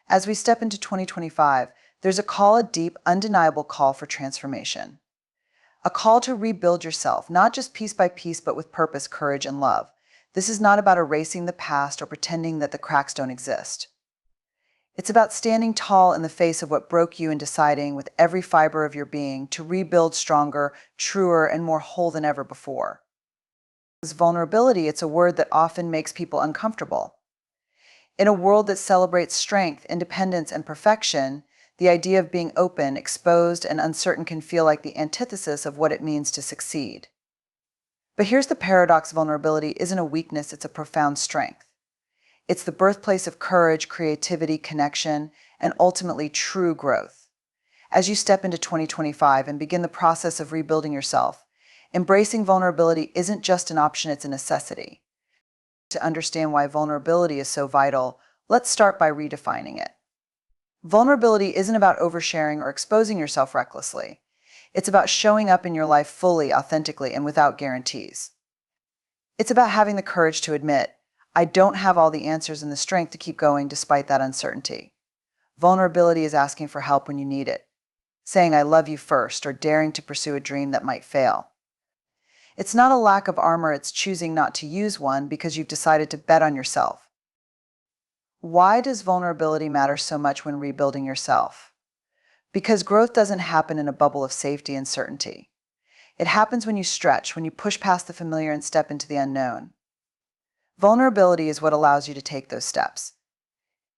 As we step into 2025, there's a deep, undeniable call for transformation. A call to rebuild yourself, not just piece by piece, but with purpose, courage, and love. This is not about erasing the past or pretending that the cracks don't exist. It's about standing tall in the face of what broke you and deciding with every fiber of your being to rebuild stronger, truer, and more whole than ever before. Vulnerability, it's a word that often makes people uncomfortable. In a world that celebrates strength, independence, and perfection, the idea of being open, exposed, and uncertain can feel like the antithesis of what it means to succeed. But here's the paradox: vulnerability isn't a weakness, it's a profound strength. It's the birthplace of courage, creativity, connection, and ultimately true growth. As you step into 2025 and begin the process of rebuilding yourself, embracing vulnerability isn't just an option, it's a necessity. To understand why vulnerability is so vital, let's start by redefining it. Vulnerability isn't about oversharing or exposing yourself recklessly. It's about showing up in your life fully, authentically, and without guarantees. It's about having the courage to admit, I don't have all the answers and the strength to keep going despite that uncertainty. Vulnerability is asking for help when you need it, saying I love you first, or daring to pursue a dream that might fail. It's not a lack of armor, it's choosing not to use one because you've decided to bet on yourself. Why does vulnerability matter so much when rebuilding yourself? Because growth doesn't happen in a bubble of safety and certainty. It happens when you stretch, when you push past the familiar and step into the unknown. Vulnerability is what allows you to take those steps.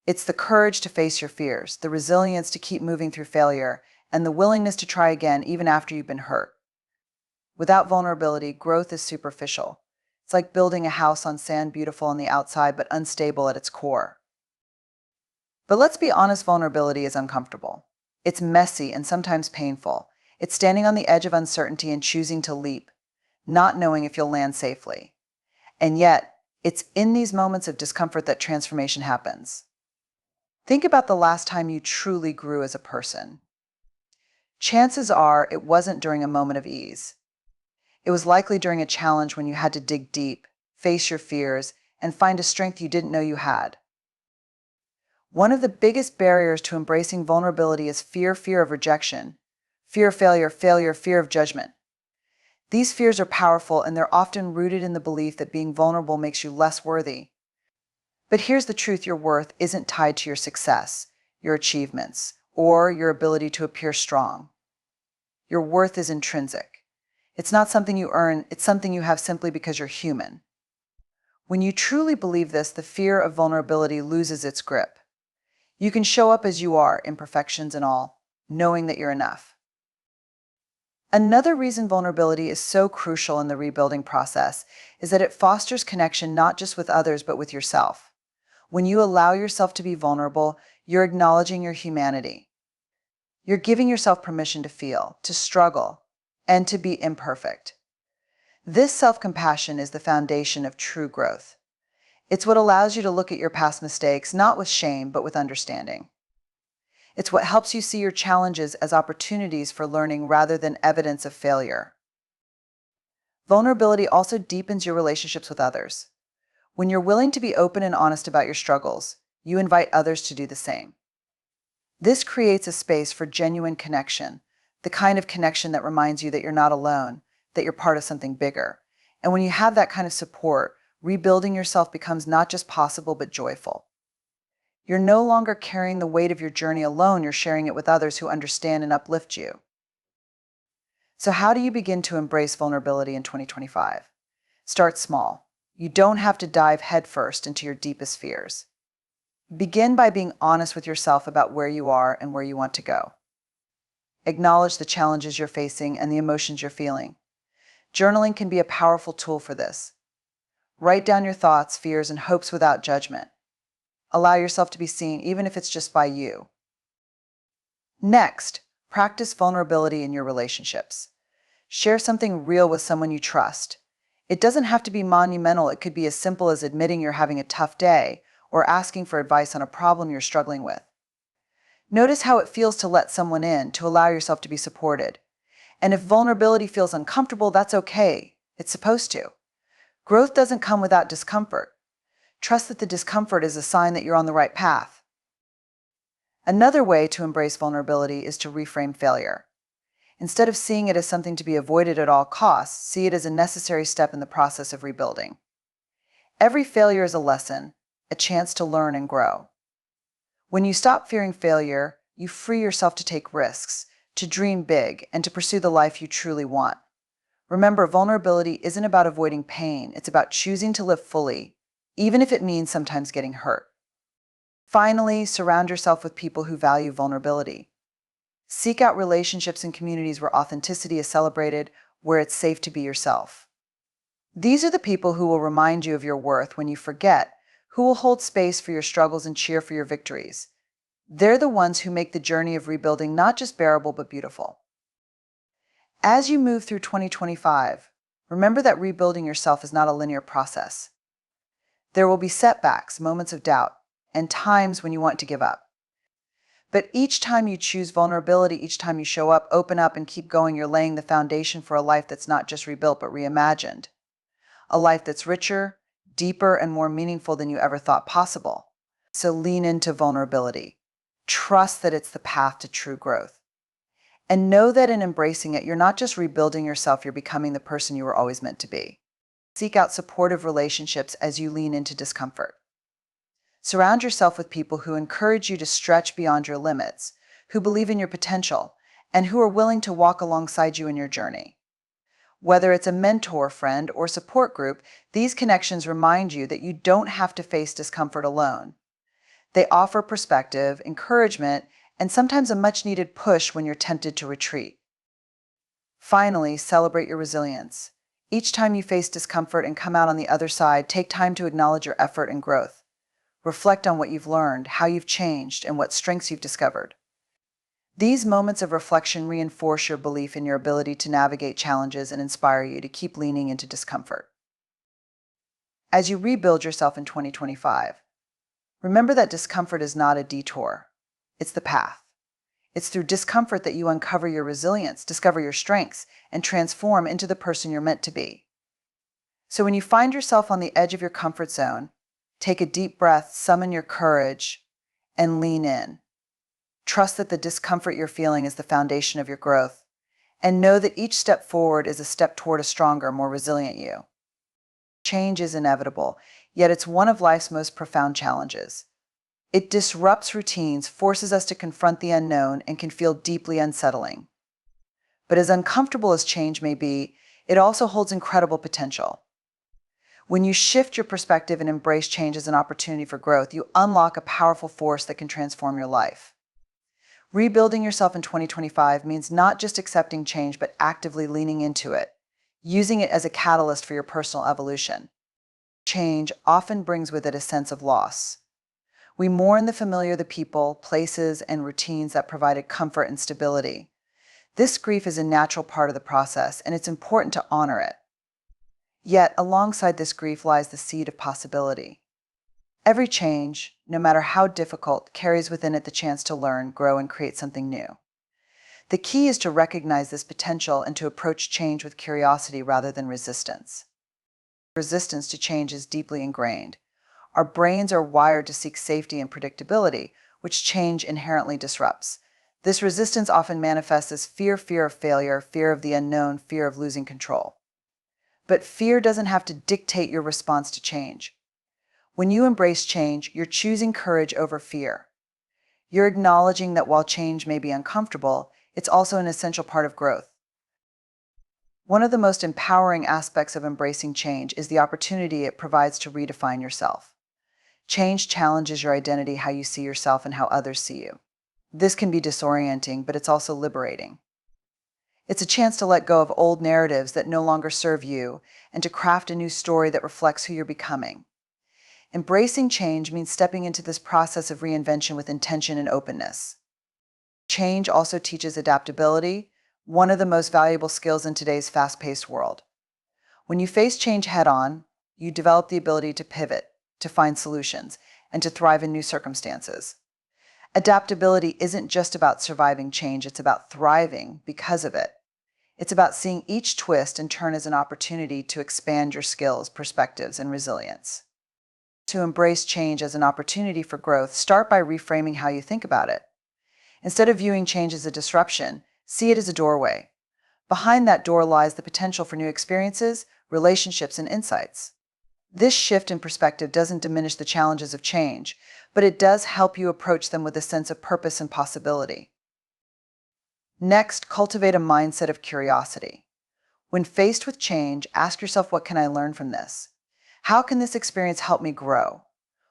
It's the courage to face your fears, the resilience to keep moving through failure, and the willingness to try again even after you've been hurt. Without vulnerability, growth is superficial. It's like building a house on sand, beautiful on the outside but unstable at its core. But let's be honest, vulnerability is uncomfortable. It's messy and sometimes painful. It's standing on the edge of uncertainty and choosing to leap, not knowing if you'll land safely. And yet, it's in these moments of discomfort that transformation happens. Think about the last time you truly grew as a person. Chances are it wasn't during a moment of ease. It was likely during a challenge when you had to dig deep, face your fears, and find a strength you didn't know you had. One of the biggest barriers to embracing vulnerability is fear of rejection, fear of failure, fear of judgment. These fears are powerful, and they're often rooted in the belief that being vulnerable makes you less worthy. But here's the truth: your worth isn't tied to your success, your achievements, or your ability to appear strong. Your worth is intrinsic. It's not something you earn, it's something you have simply because you're human. When you truly believe this, the fear of vulnerability loses its grip. You can show up as you are, imperfections and all, knowing that you're enough. Another reason vulnerability is so crucial in the rebuilding process is that it fosters connection not just with others but with yourself. When you allow yourself to be vulnerable, you're acknowledging your humanity. You're giving yourself permission to feel, to struggle, and to be imperfect. This self-compassion is the foundation of true growth. It's what allows you to look at your past mistakes not with shame but with understanding. It's what helps you see your challenges as opportunities for learning rather than evidence of failure. Vulnerability also deepens your relationships with others. When you're willing to be open and honest about your struggles, you invite others to do the same. This creates a space for genuine connection, the kind of connection that reminds you that you're not alone, that you're part of something bigger. And when you have that kind of support, rebuilding yourself becomes not just possible but joyful. You're no longer carrying the weight of your journey alone, you're sharing it with others who understand and uplift you. So how do you begin to embrace vulnerability in 2025? Start small. You don't have to dive headfirst into your deepest fears. Begin by being honest with yourself about where you are and where you want to go. Acknowledge the challenges you're facing and the emotions you're feeling. Journaling can be a powerful tool for this. Write down your thoughts, fears, and hopes without judgment. Allow yourself to be seen, even if it's just by you. Next, practice vulnerability in your relationships. Share something real with someone you trust. It doesn't have to be monumental. It could be as simple as admitting you're having a tough day or asking for advice on a problem you're struggling with. Notice how it feels to let someone in, to allow yourself to be supported. And if vulnerability feels uncomfortable, that's okay. It's supposed to. Growth doesn't come without discomfort. Trust that the discomfort is a sign that you're on the right path. Another way to embrace vulnerability is to reframe failure. Instead of seeing it as something to be avoided at all costs, see it as a necessary step in the process of rebuilding. Every failure is a lesson, a chance to learn and grow. When you stop fearing failure, you free yourself to take risks, to dream big, and to pursue the life you truly want. Remember, vulnerability isn't about avoiding pain, it's about choosing to live fully, even if it means sometimes getting hurt. Finally, surround yourself with people who value vulnerability. Seek out relationships and communities where authenticity is celebrated, where it's safe to be yourself. These are the people who will remind you of your worth when you forget, who will hold space for your struggles and cheer for your victories. They're the ones who make the journey of rebuilding not just bearable but beautiful. As you move through 2025, remember that rebuilding yourself is not a linear process. There will be setbacks, moments of doubt, and times when you want to give up. But each time you choose vulnerability, each time you show up, open up, and keep going, you're laying the foundation for a life that's not just rebuilt, but reimagined. A life that's richer, deeper, and more meaningful than you ever thought possible. So lean into vulnerability. Trust that it's the path to true growth. And know that in embracing it, you're not just rebuilding yourself, you're becoming the person you were always meant to be. Seek out supportive relationships as you lean into discomfort. Surround yourself with people who encourage you to stretch beyond your limits, who believe in your potential, and who are willing to walk alongside you in your journey. Whether it's a mentor, friend, or support group, these connections remind you that you don't have to face discomfort alone. They offer perspective, encouragement, and sometimes a much-needed push when you're tempted to retreat. Finally, celebrate your resilience. Each time you face discomfort and come out on the other side, take time to acknowledge your effort and growth. Reflect on what you've learned, how you've changed, and what strengths you've discovered. These moments of reflection reinforce your belief in your ability to navigate challenges and inspire you to keep leaning into discomfort. As you rebuild yourself in 2025, remember that discomfort is not a detour. It's the path. It's through discomfort that you uncover your resilience, discover your strengths, and transform into the person you're meant to be. So when you find yourself on the edge of your comfort zone, take a deep breath, summon your courage, and lean in. Trust that the discomfort you're feeling is the foundation of your growth, and know that each step forward is a step toward a stronger, more resilient you. Change is inevitable, yet it's one of life's most profound challenges. It disrupts routines, forces us to confront the unknown, and can feel deeply unsettling. But as uncomfortable as change may be, it also holds incredible potential. When you shift your perspective and embrace change as an opportunity for growth, you unlock a powerful force that can transform your life. Rebuilding yourself in 2025 means not just accepting change, but actively leaning into it, using it as a catalyst for your personal evolution. Change often brings with it a sense of loss. We mourn the familiar, the people, places, and routines that provided comfort and stability. This grief is a natural part of the process, and it's important to honor it. Yet, alongside this grief lies the seed of possibility. Every change, no matter how difficult, carries within it the chance to learn, grow, and create something new. The key is to recognize this potential and to approach change with curiosity rather than resistance. Resistance to change is deeply ingrained. Our brains are wired to seek safety and predictability, which change inherently disrupts. This resistance often manifests as fear of failure, fear of the unknown, fear of losing control. But fear doesn't have to dictate your response to change. When you embrace change, you're choosing courage over fear. You're acknowledging that while change may be uncomfortable, it's also an essential part of growth. One of the most empowering aspects of embracing change is the opportunity it provides to redefine yourself. Change challenges your identity, how you see yourself, and how others see you. This can be disorienting, but it's also liberating. It's a chance to let go of old narratives that no longer serve you and to craft a new story that reflects who you're becoming. Embracing change means stepping into this process of reinvention with intention and openness. Change also teaches adaptability, one of the most valuable skills in today's fast-paced world. When you face change head-on, you develop the ability to pivot, to find solutions, and to thrive in new circumstances. Adaptability isn't just about surviving change, it's about thriving because of it. It's about seeing each twist and turn as an opportunity to expand your skills, perspectives, and resilience. To embrace change as an opportunity for growth, start by reframing how you think about it. Instead of viewing change as a disruption, see it as a doorway. Behind that door lies the potential for new experiences, relationships, and insights. This shift in perspective doesn't diminish the challenges of change, but it does help you approach them with a sense of purpose and possibility. Next, cultivate a mindset of curiosity. When faced with change, ask yourself, what can I learn from this? How can this experience help me grow?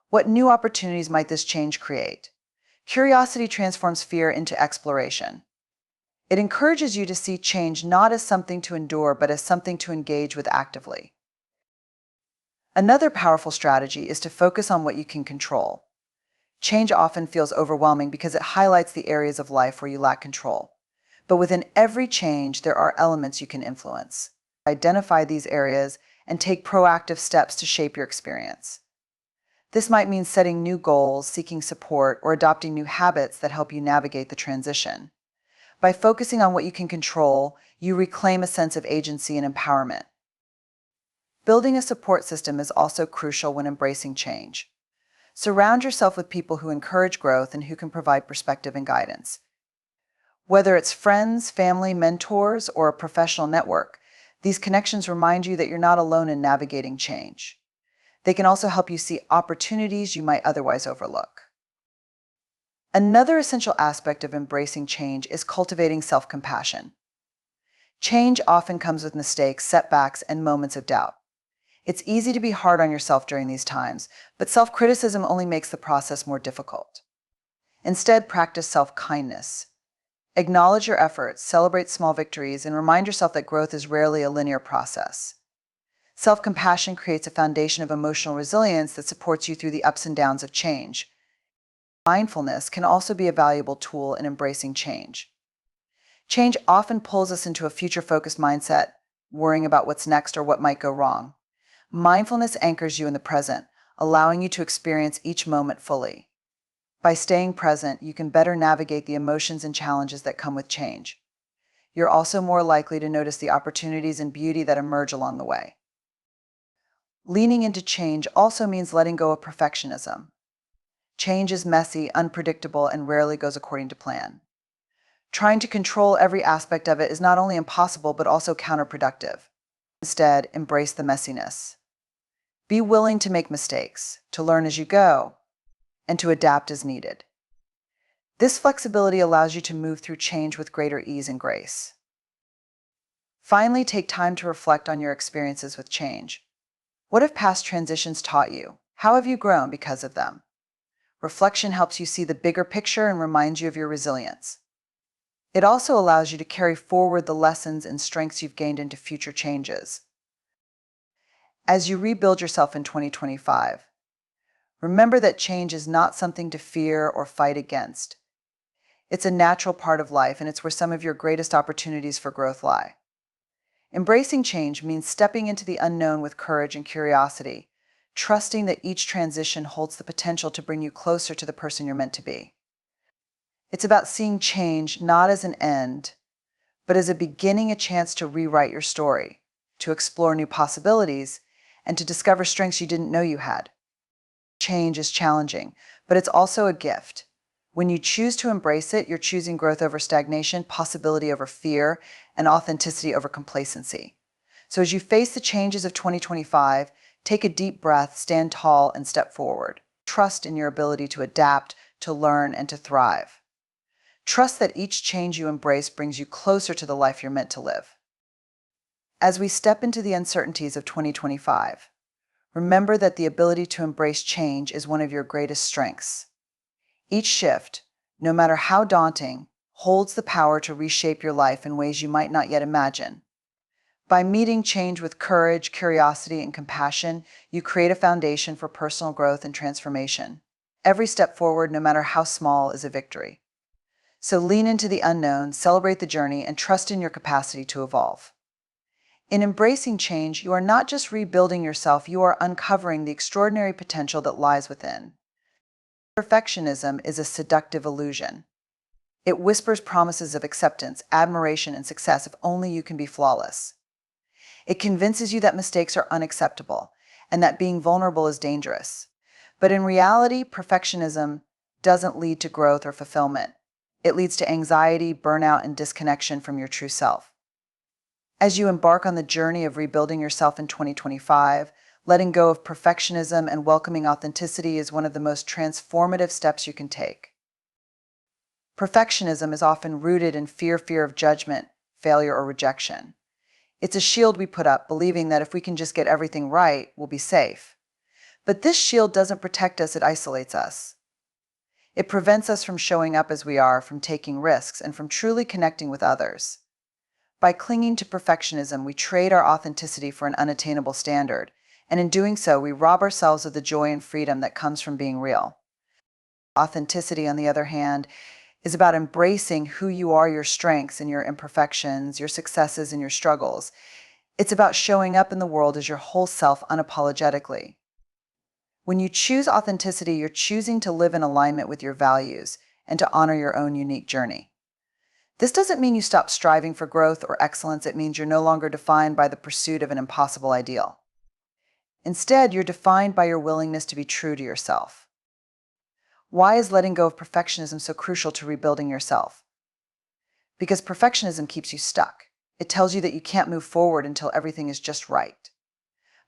What new opportunities might this change create? Curiosity transforms fear into exploration. It encourages you to see change not as something to endure, but as something to engage with actively. Another powerful strategy is to focus on what you can control. Change often feels overwhelming because it highlights the areas of life where you lack control. But within every change, there are elements you can influence. Identify these areas and take proactive steps to shape your experience. This might mean setting new goals, seeking support, or adopting new habits that help you navigate the transition. By focusing on what you can control, you reclaim a sense of agency and empowerment. Building a support system is also crucial when embracing change. Surround yourself with people who encourage growth and who can provide perspective and guidance. Whether it's friends, family, mentors, or a professional network, these connections remind you that you're not alone in navigating change. They can also help you see opportunities you might otherwise overlook. Another essential aspect of embracing change is cultivating self-compassion. Change often comes with mistakes, setbacks, and moments of doubt. It's easy to be hard on yourself during these times, but self-criticism only makes the process more difficult. Instead, practice self-kindness. Acknowledge your efforts, celebrate small victories, and remind yourself that growth is rarely a linear process. Self-compassion creates a foundation of emotional resilience that supports you through the ups and downs of change. Mindfulness can also be a valuable tool in embracing change. Change often pulls us into a future-focused mindset, worrying about what's next or what might go wrong. Mindfulness anchors you in the present, allowing you to experience each moment fully. By staying present, you can better navigate the emotions and challenges that come with change. You're also more likely to notice the opportunities and beauty that emerge along the way. Leaning into change also means letting go of perfectionism. Change is messy, unpredictable, and rarely goes according to plan. Trying to control every aspect of it is not only impossible, but also counterproductive. Instead, embrace the messiness. Be willing to make mistakes, to learn as you go, and to adapt as needed. This flexibility allows you to move through change with greater ease and grace. Finally, take time to reflect on your experiences with change. What have past transitions taught you? How have you grown because of them? Reflection helps you see the bigger picture and reminds you of your resilience. It also allows you to carry forward the lessons and strengths you've gained into future changes. As you rebuild yourself in 2025, remember that change is not something to fear or fight against. It's a natural part of life, and it's where some of your greatest opportunities for growth lie. Embracing change means stepping into the unknown with courage and curiosity, trusting that each transition holds the potential to bring you closer to the person you're meant to be. It's about seeing change not as an end, but as a beginning, a chance to rewrite your story, to explore new possibilities, and to discover strengths you didn't know you had. Change is challenging, but it's also a gift. When you choose to embrace it, you're choosing growth over stagnation, possibility over fear, and authenticity over complacency. So as you face the changes of 2025, take a deep breath, stand tall, and step forward. Trust in your ability to adapt, to learn, and to thrive. Trust that each change you embrace brings you closer to the life you're meant to live. As we step into the uncertainties of 2025, remember that the ability to embrace change is one of your greatest strengths. Each shift, no matter how daunting, holds the power to reshape your life in ways you might not yet imagine. By meeting change with courage, curiosity, and compassion, you create a foundation for personal growth and transformation. Every step forward, no matter how small, is a victory. So lean into the unknown, celebrate the journey, and trust in your capacity to evolve. In embracing change, you are not just rebuilding yourself, you are uncovering the extraordinary potential that lies within. Perfectionism is a seductive illusion. It whispers promises of acceptance, admiration, and success if only you can be flawless. It convinces you that mistakes are unacceptable and that being vulnerable is dangerous. But in reality, perfectionism doesn't lead to growth or fulfillment. It leads to anxiety, burnout, and disconnection from your true self. As you embark on the journey of rebuilding yourself in 2025, letting go of perfectionism and welcoming authenticity is one of the most transformative steps you can take. Perfectionism is often rooted in fear of judgment, failure, or rejection. It's a shield we put up, believing that if we can just get everything right, we'll be safe. But this shield doesn't protect us, it isolates us. It prevents us from showing up as we are, from taking risks, and from truly connecting with others. By clinging to perfectionism, we trade our authenticity for an unattainable standard, and in doing so, we rob ourselves of the joy and freedom that comes from being real. Authenticity, on the other hand, is about embracing who you are, your strengths and your imperfections, your successes and your struggles. It's about showing up in the world as your whole self unapologetically. When you choose authenticity, you're choosing to live in alignment with your values and to honor your own unique journey. This doesn't mean you stop striving for growth or excellence. It means you're no longer defined by the pursuit of an impossible ideal. Instead, you're defined by your willingness to be true to yourself. Why is letting go of perfectionism so crucial to rebuilding yourself? Because perfectionism keeps you stuck. It tells you that you can't move forward until everything is just right.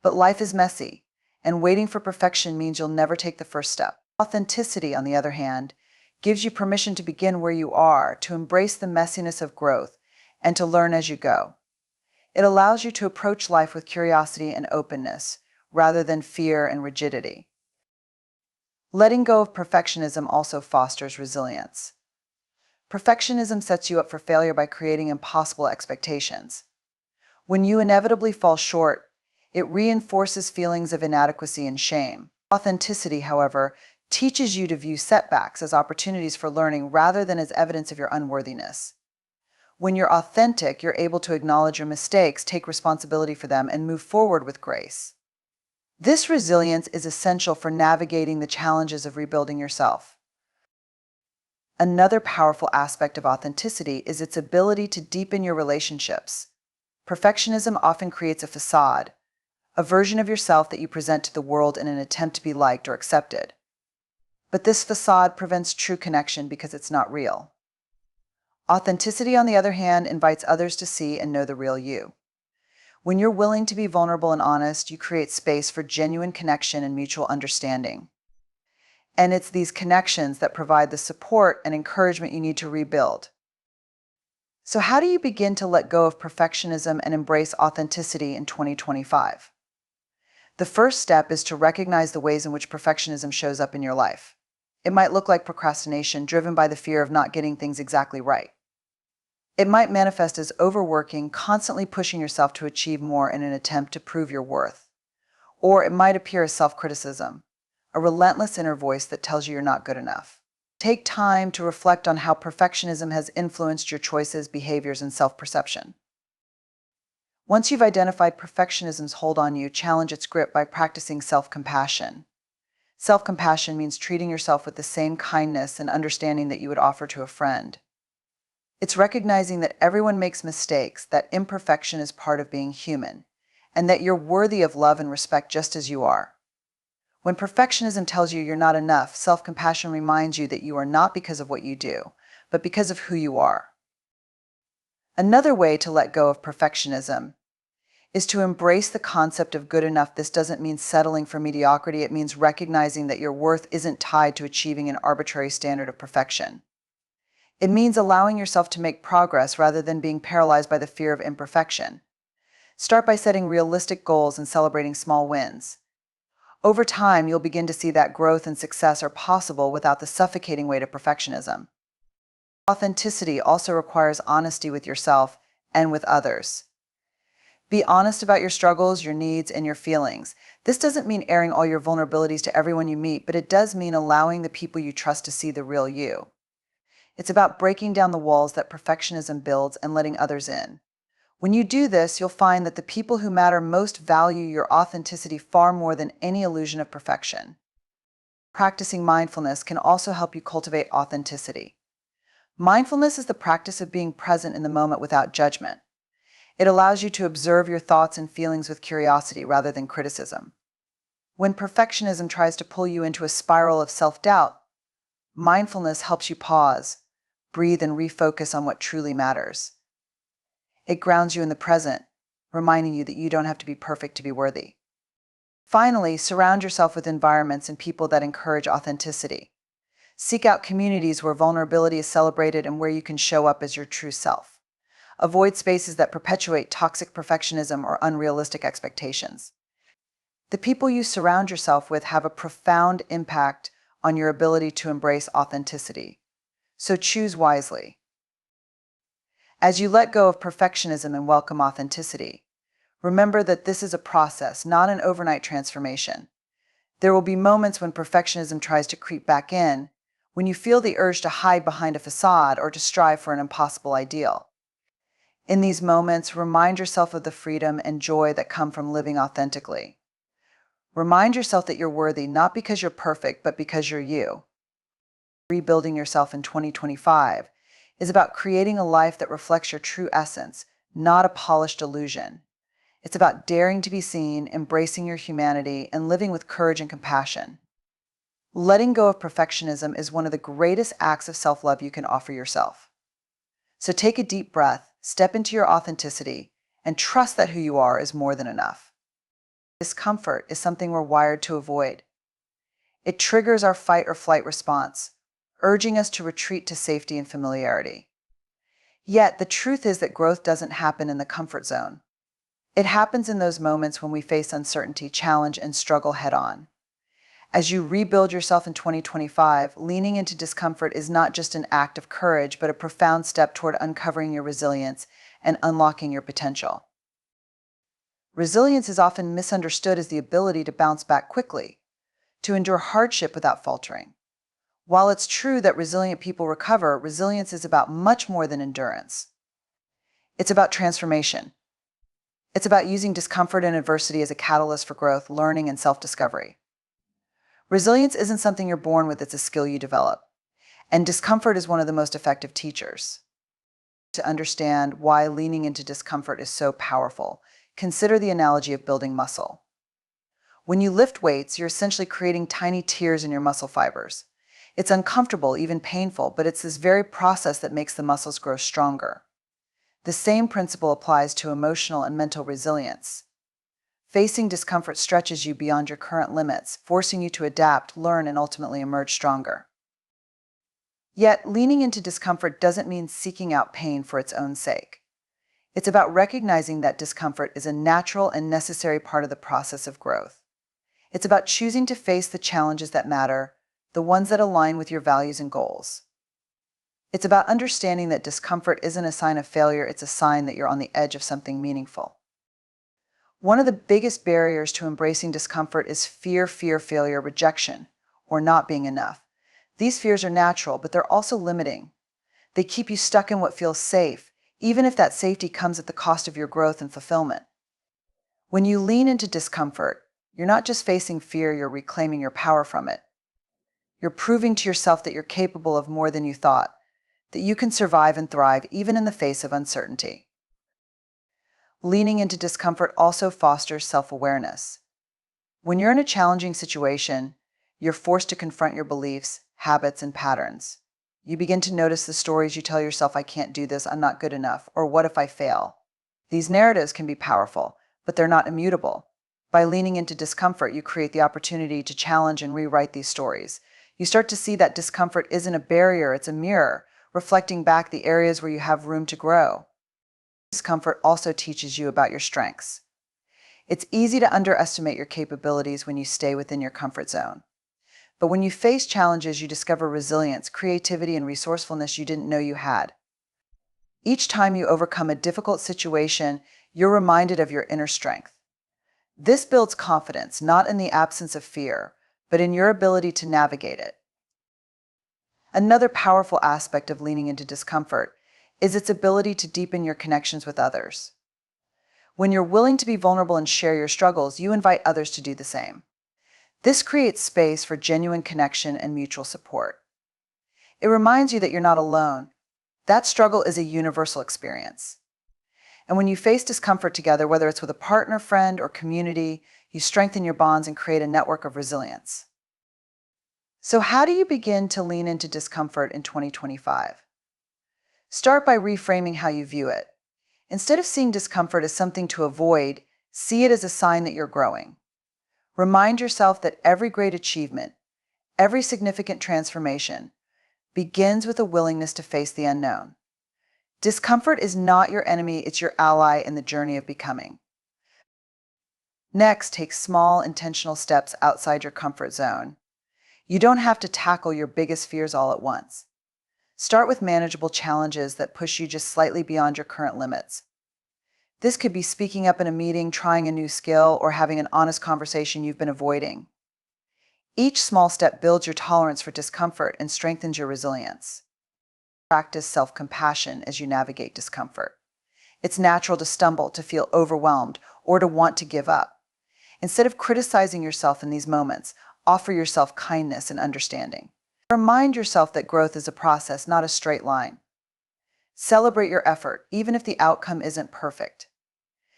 But life is messy, and waiting for perfection means you'll never take the first step. Authenticity, on the other hand, gives you permission to begin where you are, to embrace the messiness of growth, and to learn as you go. It allows you to approach life with curiosity and openness, rather than fear and rigidity. Letting go of perfectionism also fosters resilience. Perfectionism sets you up for failure by creating impossible expectations. When you inevitably fall short, it reinforces feelings of inadequacy and shame. Authenticity, however, teaches you to view setbacks as opportunities for learning rather than as evidence of your unworthiness. When you're authentic, you're able to acknowledge your mistakes, take responsibility for them, and move forward with grace. This resilience is essential for navigating the challenges of rebuilding yourself. Another powerful aspect of authenticity is its ability to deepen your relationships. Perfectionism often creates a facade, a version of yourself that you present to the world in an attempt to be liked or accepted. But this facade prevents true connection because it's not real. Authenticity, on the other hand, invites others to see and know the real you. When you're willing to be vulnerable and honest, you create space for genuine connection and mutual understanding. And it's these connections that provide the support and encouragement you need to rebuild. So how do you begin to let go of perfectionism and embrace authenticity in 2025? The first step is to recognize the ways in which perfectionism shows up in your life. It might look like procrastination, driven by the fear of not getting things exactly right. It might manifest as overworking, constantly pushing yourself to achieve more in an attempt to prove your worth. Or it might appear as self-criticism, a relentless inner voice that tells you you're not good enough. Take time to reflect on how perfectionism has influenced your choices, behaviors, and self-perception. Once you've identified perfectionism's hold on you, challenge its grip by practicing self-compassion. Self-compassion means treating yourself with the same kindness and understanding that you would offer to a friend. It's recognizing that everyone makes mistakes, that imperfection is part of being human, and that you're worthy of love and respect just as you are. When perfectionism tells you you're not enough, self-compassion reminds you that you are not because of what you do, but because of who you are. Another way to let go of perfectionism is to embrace the concept of good enough. This doesn't mean settling for mediocrity. It means recognizing that your worth isn't tied to achieving an arbitrary standard of perfection. It means allowing yourself to make progress rather than being paralyzed by the fear of imperfection. Start by setting realistic goals and celebrating small wins. Over time, you'll begin to see that growth and success are possible without the suffocating weight of perfectionism. Authenticity also requires honesty with yourself and with others. Be honest about your struggles, your needs, and your feelings. This doesn't mean airing all your vulnerabilities to everyone you meet, but it does mean allowing the people you trust to see the real you. It's about breaking down the walls that perfectionism builds and letting others in. When you do this, you'll find that the people who matter most value your authenticity far more than any illusion of perfection. Practicing mindfulness can also help you cultivate authenticity. Mindfulness is the practice of being present in the moment without judgment. It allows you to observe your thoughts and feelings with curiosity rather than criticism. When perfectionism tries to pull you into a spiral of self-doubt, mindfulness helps you pause, breathe, and refocus on what truly matters. It grounds you in the present, reminding you that you don't have to be perfect to be worthy. Finally, surround yourself with environments and people that encourage authenticity. Seek out communities where vulnerability is celebrated and where you can show up as your true self. Avoid spaces that perpetuate toxic perfectionism or unrealistic expectations. The people you surround yourself with have a profound impact on your ability to embrace authenticity. So choose wisely. As you let go of perfectionism and welcome authenticity, remember that this is a process, not an overnight transformation. There will be moments when perfectionism tries to creep back in, when you feel the urge to hide behind a facade or to strive for an impossible ideal. In these moments, remind yourself of the freedom and joy that come from living authentically. Remind yourself that you're worthy not because you're perfect, but because you're you. Rebuilding yourself in 2025 is about creating a life that reflects your true essence, not a polished illusion. It's about daring to be seen, embracing your humanity, and living with courage and compassion. Letting go of perfectionism is one of the greatest acts of self-love you can offer yourself. So take a deep breath, step into your authenticity, and trust that who you are is more than enough. Discomfort is something we're wired to avoid. It triggers our fight or flight response, urging us to retreat to safety and familiarity. Yet, the truth is that growth doesn't happen in the comfort zone. It happens in those moments when we face uncertainty, challenge, and struggle head-on. As you rebuild yourself in 2025, leaning into discomfort is not just an act of courage, but a profound step toward uncovering your resilience and unlocking your potential. Resilience is often misunderstood as the ability to bounce back quickly, to endure hardship without faltering. While it's true that resilient people recover, resilience is about much more than endurance. It's about transformation. It's about using discomfort and adversity as a catalyst for growth, learning, and self-discovery. Resilience isn't something you're born with, it's a skill you develop. And discomfort is one of the most effective teachers. To understand why leaning into discomfort is so powerful, consider the analogy of building muscle. When you lift weights, you're essentially creating tiny tears in your muscle fibers. It's uncomfortable, even painful, but it's this very process that makes the muscles grow stronger. The same principle applies to emotional and mental resilience. Facing discomfort stretches you beyond your current limits, forcing you to adapt, learn, and ultimately emerge stronger. Yet, leaning into discomfort doesn't mean seeking out pain for its own sake. It's about recognizing that discomfort is a natural and necessary part of the process of growth. It's about choosing to face the challenges that matter, the ones that align with your values and goals. It's about understanding that discomfort isn't a sign of failure, it's a sign that you're on the edge of something meaningful. One of the biggest barriers to embracing discomfort is fear, failure, rejection, or not being enough. These fears are natural, but they're also limiting. They keep you stuck in what feels safe, even if that safety comes at the cost of your growth and fulfillment. When you lean into discomfort, you're not just facing fear, you're reclaiming your power from it. You're proving to yourself that you're capable of more than you thought, that you can survive and thrive even in the face of uncertainty. Leaning into discomfort also fosters self-awareness. When you're in a challenging situation, you're forced to confront your beliefs, habits, and patterns. You begin to notice the stories you tell yourself, I can't do this, I'm not good enough, or what if I fail? These narratives can be powerful, but they're not immutable. By leaning into discomfort, you create the opportunity to challenge and rewrite these stories. You start to see that discomfort isn't a barrier, it's a mirror, reflecting back the areas where you have room to grow. Discomfort also teaches you about your strengths. It's easy to underestimate your capabilities when you stay within your comfort zone. But when you face challenges, you discover resilience, creativity, and resourcefulness you didn't know you had. Each time you overcome a difficult situation, you're reminded of your inner strength. This builds confidence, not in the absence of fear, but in your ability to navigate it. Another powerful aspect of leaning into discomfort is its ability to deepen your connections with others. When you're willing to be vulnerable and share your struggles, you invite others to do the same. This creates space for genuine connection and mutual support. It reminds you that you're not alone. That struggle is a universal experience. And when you face discomfort together, whether it's with a partner, friend, or community, you strengthen your bonds and create a network of resilience. So how do you begin to lean into discomfort in 2025? Start by reframing how you view it. Instead of seeing discomfort as something to avoid, see it as a sign that you're growing. Remind yourself that every great achievement, every significant transformation, begins with a willingness to face the unknown. Discomfort is not your enemy, it's your ally in the journey of becoming. Next, take small, intentional steps outside your comfort zone. You don't have to tackle your biggest fears all at once. Start with manageable challenges that push you just slightly beyond your current limits. This could be speaking up in a meeting, trying a new skill, or having an honest conversation you've been avoiding. Each small step builds your tolerance for discomfort and strengthens your resilience. Practice self-compassion as you navigate discomfort. It's natural to stumble, to feel overwhelmed, or to want to give up. Instead of criticizing yourself in these moments, offer yourself kindness and understanding. Remind yourself that growth is a process, not a straight line. Celebrate your effort, even if the outcome isn't perfect.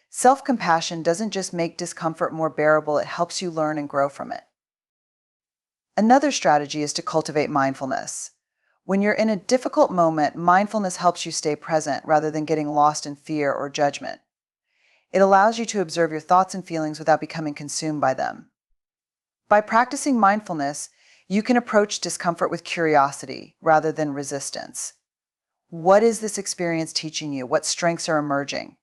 Self-compassion doesn't just make discomfort more bearable, it helps you learn and grow from it. Another strategy is to cultivate mindfulness. When you're in a difficult moment, mindfulness helps you stay present rather than getting lost in fear or judgment. It allows you to observe your thoughts and feelings without becoming consumed by them. By practicing mindfulness, you can approach discomfort with curiosity rather than resistance. What is this experience teaching you? What strengths are emerging?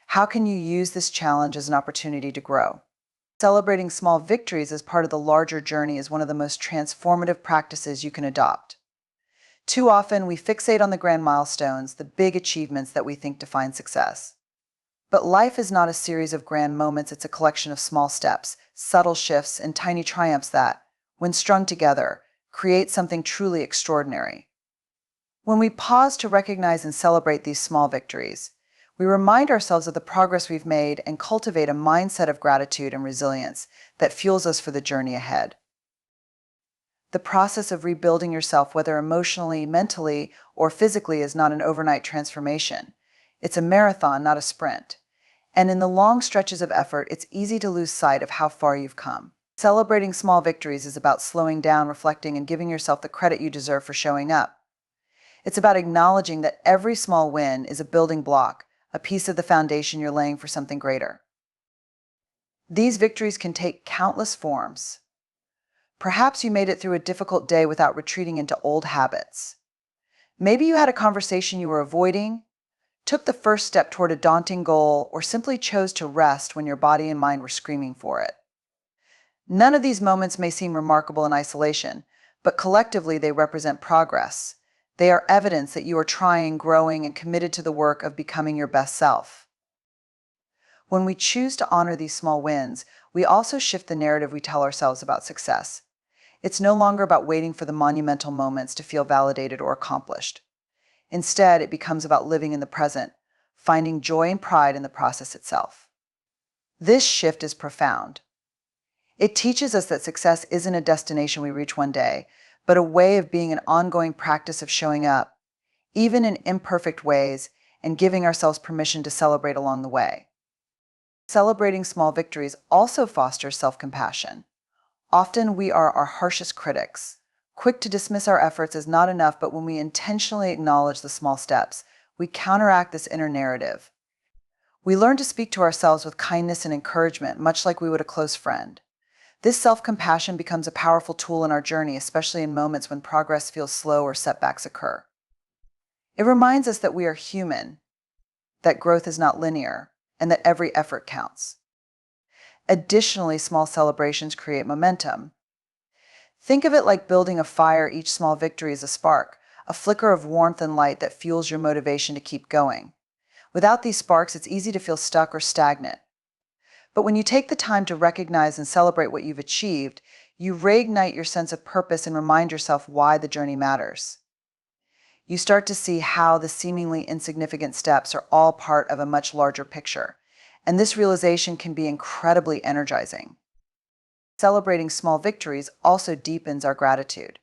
How can you use this challenge as an opportunity to grow? Celebrating small victories as part of the larger journey is one of the most transformative practices you can adopt. Too often, we fixate on the grand milestones, the big achievements that we think define success. But life is not a series of grand moments, it's a collection of small steps, subtle shifts, and tiny triumphs that, when strung together, create something truly extraordinary. When we pause to recognize and celebrate these small victories, we remind ourselves of the progress we've made and cultivate a mindset of gratitude and resilience that fuels us for the journey ahead. The process of rebuilding yourself, whether emotionally, mentally, or physically, is not an overnight transformation. It's a marathon, not a sprint. And in the long stretches of effort, it's easy to lose sight of how far you've come. Celebrating small victories is about slowing down, reflecting, and giving yourself the credit you deserve for showing up. It's about acknowledging that every small win is a building block, a piece of the foundation you're laying for something greater. These victories can take countless forms. Perhaps you made it through a difficult day without retreating into old habits. Maybe you had a conversation you were avoiding, took the first step toward a daunting goal, or simply chose to rest when your body and mind were screaming for it. None of these moments may seem remarkable in isolation, but collectively they represent progress. They are evidence that you are trying, growing, and committed to the work of becoming your best self. When we choose to honor these small wins, we also shift the narrative we tell ourselves about success. It's no longer about waiting for the monumental moments to feel validated or accomplished. Instead, it becomes about living in the present, finding joy and pride in the process itself. This shift is profound. It teaches us that success isn't a destination we reach one day, but a way of being an ongoing practice of showing up, even in imperfect ways, and giving ourselves permission to celebrate along the way. Celebrating small victories also fosters self-compassion. Often we are our harshest critics, quick to dismiss our efforts as not enough, but when we intentionally acknowledge the small steps, we counteract this inner narrative. We learn to speak to ourselves with kindness and encouragement, much like we would a close friend. This self-compassion becomes a powerful tool in our journey, especially in moments when progress feels slow or setbacks occur. It reminds us that we are human, that growth is not linear, and that every effort counts. Additionally, small celebrations create momentum. Think of it like building a fire. Each small victory is a spark, a flicker of warmth and light that fuels your motivation to keep going. Without these sparks, it's easy to feel stuck or stagnant. But when you take the time to recognize and celebrate what you've achieved, you reignite your sense of purpose and remind yourself why the journey matters. You start to see how the seemingly insignificant steps are all part of a much larger picture, and this realization can be incredibly energizing. Celebrating small victories also deepens our gratitude.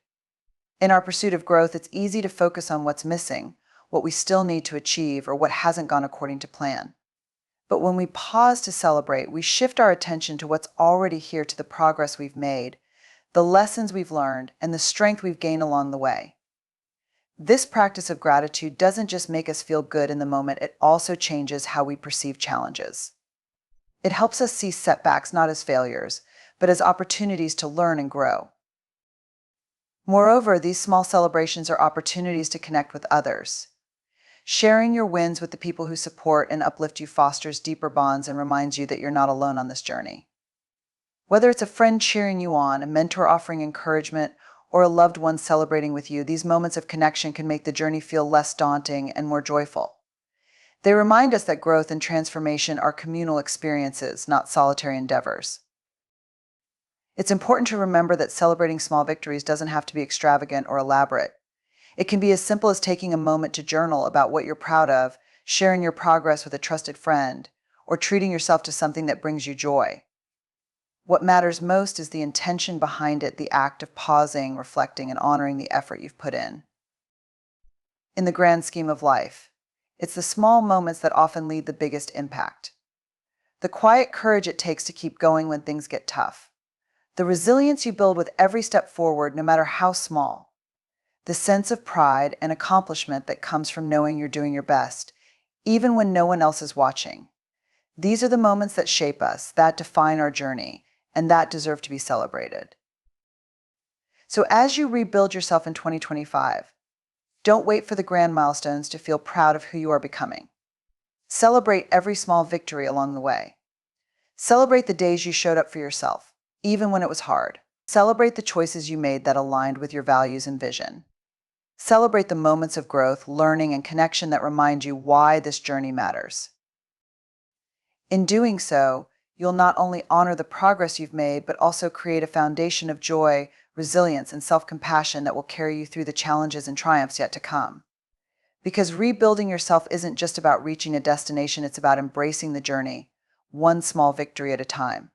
In our pursuit of growth, it's easy to focus on what's missing, what we still need to achieve, or what hasn't gone according to plan. But when we pause to celebrate, we shift our attention to what's already here, to the progress we've made, the lessons we've learned, and the strength we've gained along the way. This practice of gratitude doesn't just make us feel good in the moment, it also changes how we perceive challenges. It helps us see setbacks not as failures, but as opportunities to learn and grow. Moreover, these small celebrations are opportunities to connect with others. Sharing your wins with the people who support and uplift you fosters deeper bonds and reminds you that you're not alone on this journey. Whether it's a friend cheering you on, a mentor offering encouragement, or a loved one celebrating with you, these moments of connection can make the journey feel less daunting and more joyful. They remind us that growth and transformation are communal experiences, not solitary endeavors. It's important to remember that celebrating small victories doesn't have to be extravagant or elaborate. It can be as simple as taking a moment to journal about what you're proud of, sharing your progress with a trusted friend, or treating yourself to something that brings you joy. What matters most is the intention behind it, the act of pausing, reflecting, and honoring the effort you've put in. In the grand scheme of life, it's the small moments that often leave the biggest impact. The quiet courage it takes to keep going when things get tough. The resilience you build with every step forward, no matter how small. The sense of pride and accomplishment that comes from knowing you're doing your best, even when no one else is watching. These are the moments that shape us, that define our journey, and that deserve to be celebrated. So as you rebuild yourself in 2025, don't wait for the grand milestones to feel proud of who you are becoming. Celebrate every small victory along the way. Celebrate the days you showed up for yourself, even when it was hard. Celebrate the choices you made that aligned with your values and vision. Celebrate the moments of growth, learning, and connection that remind you why this journey matters. In doing so, you'll not only honor the progress you've made, but also create a foundation of joy, resilience, and self-compassion that will carry you through the challenges and triumphs yet to come. Because rebuilding yourself isn't just about reaching a destination, it's about embracing the journey, one small victory at a time.